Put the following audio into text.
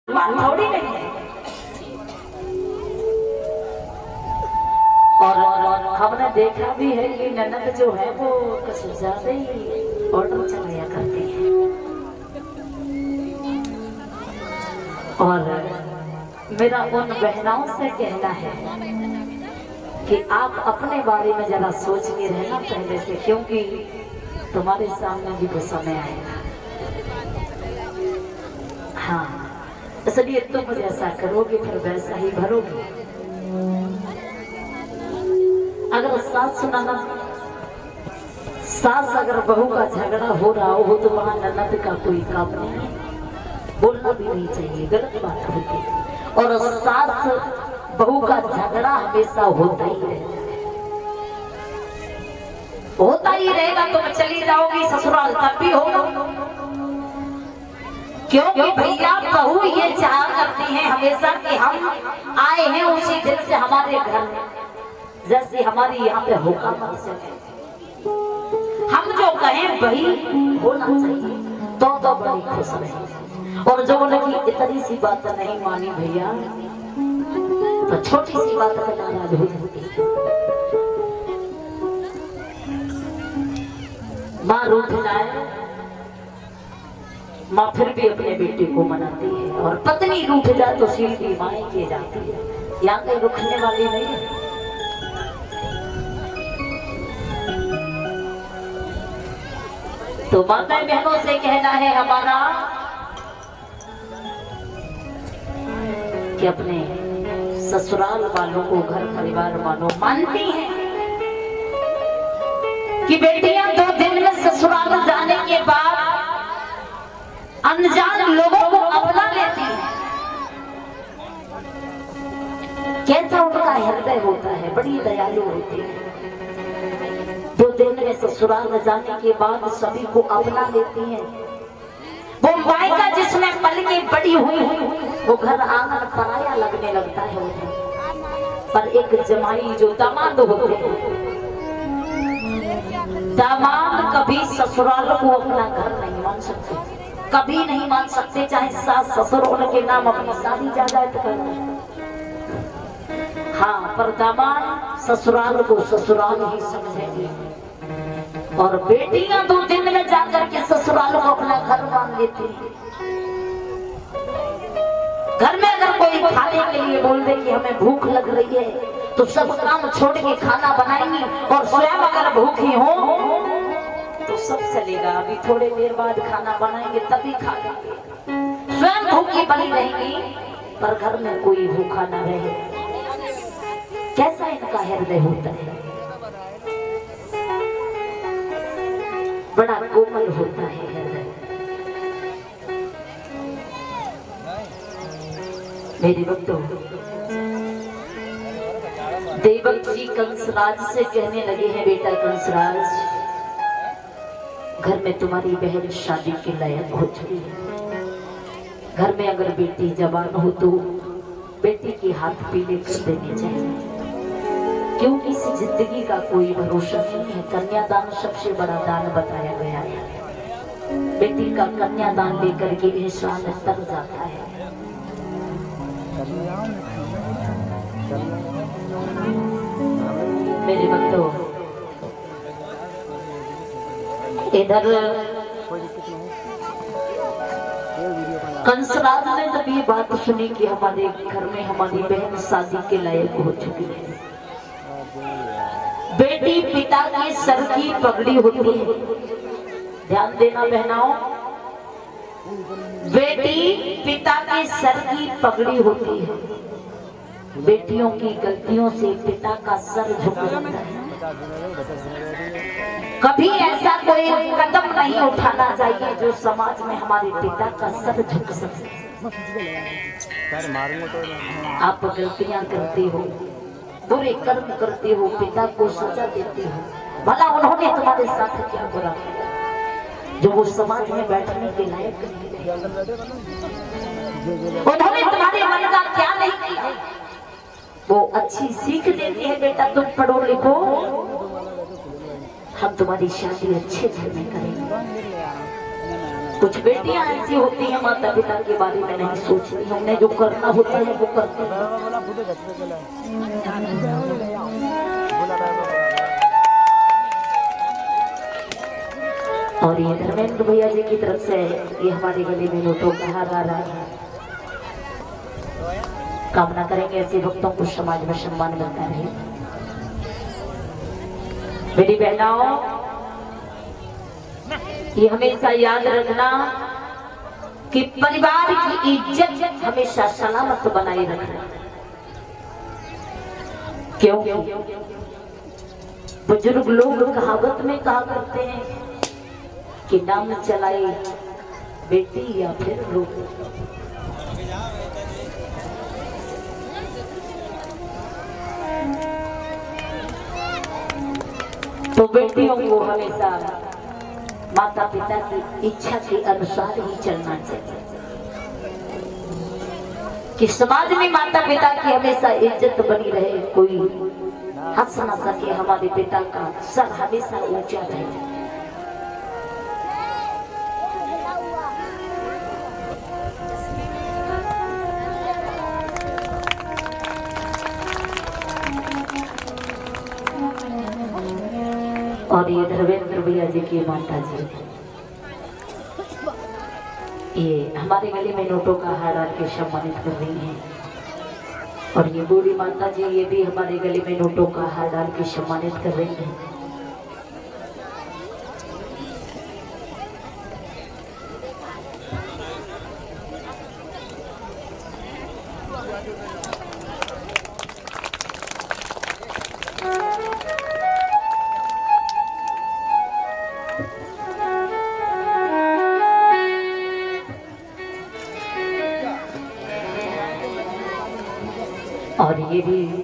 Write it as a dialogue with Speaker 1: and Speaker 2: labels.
Speaker 1: बात थोड़ी नहीं है। और हमने देखा भी है कि ननद जो है वो कुछ ज्यादा ही ऑर्डर चलाया करती है। और मेरा उन बहनाओं से कहना है कि आप अपने बारे में जरा सोच के रहना पहले से, क्योंकि तुम्हारे सामने भी तो समय आएगा। हाँ, इसलिए तुम जैसा करोगे फिर वैसा ही भरोगे। अगर सास सुनाना, सास अगर बहू का झगड़ा हो रहा हो तो वहां ननद का कोई काम नहीं है, बोलना भी नहीं चाहिए, गलत बात होगी। और सास बहू का झगड़ा हमेशा होता ही रहेगा, होता ही रहेगा। तुम चली जाओगी ससुराल तब भी होगा, क्योंकि भैया बहू ये चाह करती है हमेशा कि हम आए हैं उसी दिन से हमारे घर में, जैसे हमारी यहाँ पे हुक्म चले, हम जो कहें वही होना चाहिए, तो बड़ी खुश रहे। और जो बोले कि इतनी सी बात नहीं मानी भैया, तो छोटी सी बात पे नाराज हो जाती है। माँ रूठ जाए, माँ फिर भी अपने बेटे को मनाती है, और पत्नी रूठ जाए तो सीधी माँ की जाती है। यहाँ कहीं रुकने वाली नहीं है। तो माता बहनों से कहना है हमारा कि अपने ससुराल वालों को घर परिवार वालों मानती हैं कि बेटियां 2 दिन में ससुराल जाने के बाद अनजान लोगों को अपना लेती है। कैसा उनका हृदय होता है, बड़ी दयालु होती है। 2 दिन में ससुराल में जाने के बाद सभी को अपना लेती है। वो मायका जिसमें पल के बड़ी हुई वो घर आंगन पराया लगने लगता है उन्हें। पर एक जमाई जो दामाद होते हैं, दामाद कभी ससुराल को अपना घर नहीं मान सकते, कभी नहीं मान सकते, चाहे सास ससुर उनके नाम अपनी शादी जायदाद कर। हाँ, पर दामाद ससुराल को ससुराल ही समझेगी। और बेटियां 2 दिन में जाकर के ससुराल को अपना घर मान लेती हैं। घर में अगर कोई खाने के लिए बोल दे कि हमें भूख लग रही है, तो सब काम छोड़ के खाना बनाएंगी, और स्वयं अगर भूखी हो तो सब चलेगा। अभी थोड़ी देर बाद खाना बनाएंगे तभी खा लेंगे। स्वयं भूखी बनी रहेंगी पर घर में कोई भूखा ना रहे। कैसा इनका हृदय होता है, बड़ा कोमल होता है हृदय। मेरे बच्चों, देवक जी कंसराज से कहने लगे हैं, बेटा कंसराज, घर में तुम्हारी बहन शादी के लायक हो चुकी है। घर में अगर बेटी जवान हो तो बेटी के हाथ पीले कर देने चाहिए, क्योंकि इस जिंदगी का कोई भरोसा नहीं है। कन्यादान सबसे बड़ा दान बताया गया है। बेटी का कन्यादान लेकर के इंसान तर जाता है। मेरे बच्चों, इधर कंसराज ने जब ये बात सुनी कि हमारे घर में हमारी बहन शादी के लायक हो चुकी है, बेटी पिता के सर की पगड़ी होती है। ध्यान देना बहनाओं, बेटी पिता के सर की पगड़ी होती है। बेटियों की गलतियों से पिता का सर झुक जाता है। कभी ऐसा कोई कदम नहीं उठाना चाहिए जो समाज में हमारे पिता का सर झुक सके। आप गलतियां करते हो, बुरे कर्म करते हो, पिता को सजा देते हो, भला उन्होंने तुम्हारे साथ क्या बुरा किया जो वो समाज में बैठने के लायक नहीं? उन्होंने तुम्हारे मन का क्या नहीं किया? वो अच्छी सीख देती है, बेटा तुम पढ़ो लिखो, हम तुम्हारी शादी अच्छे घर में करेंगे। कुछ बेटियां ऐसी होती हैं माता पिता के बारे में नहीं सोचती, हमने जो करना होता है वो करते हैं। और ये धर्मेंद्र भैया जी की तरफ से ये हमारे गले में नोटों का हार आ रहा है। कामना करेंगे ऐसे भक्तों को समाज में सम्मान मिलता रहे। मेरी बहनाओं, ये हमेशा याद रखना कि परिवार की इज्जत हमेशा सलामत बनाए रखना। क्यों? बुजुर्ग लोग कहावत में कहा करते हैं कि नाम चलाए बेटी या फिर लोग। तो बेटियों को हमेशा माता पिता की इच्छा के अनुसार ही चलना चाहिए कि समाज में माता पिता की हमेशा इज्जत बनी रहे, कोई हंस न सके, हमारे पिता का सर हमेशा ऊंचा रहे। और ये धर्मेंद्र भैया जी की माता जी, ये हमारे गले में नोटों का हार डाल के सम्मानित कर रही हैं। और ये बूढ़ी माता जी, ये भी हमारे गले में नोटों का हार डाल के सम्मानित कर रही हैं। और ये भी